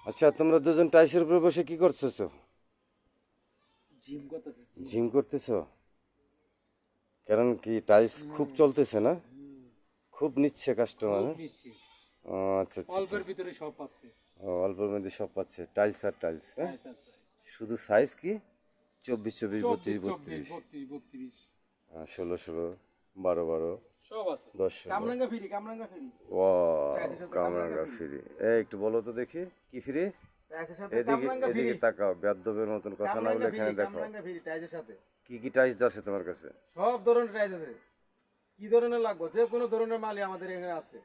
আচ্ছা, তোমরা দুজন টাইসের উপরে বসে কি করতেছো? জিম করতেছো? কারণ কি টাইলস খুব চলতেছে না, খুব নিচ্ছে কাস্টমার? ও আচ্ছা আচ্ছা, অল্পের ভিতরে সব পাচ্ছে। ও অল্পের মধ্যে সব পাচ্ছে, টাইলস আর টাইলস। হ্যাঁ, শুধু সাইজ কি 24 24 32 32 32 16 16 12 12 সব আছে। 10 16। কামরাঙ্গা ফ্রি, কামরাঙ্গা ফ্রি। ও কামরাঙ্গা ফ্রি। একটু বলো তো দেখি কি ফ্রি? টাইসের সাথে এদিকে কামরাঙ্গা ফ্রি। এদিকে তাকাও, বেয়াদবের মতন কথা না বলে কামরাঙ্গা ফ্রি, এখানে দেখো। কামরাঙ্গা ফ্রি টাইসের সাথে। কি কি টাইলস আছে তোমার কাছে? সব ধরনের টাইস আছে। কি ধরনের লাগবে যে কোনো ধরনের মালই আমাদের এখানে আছে।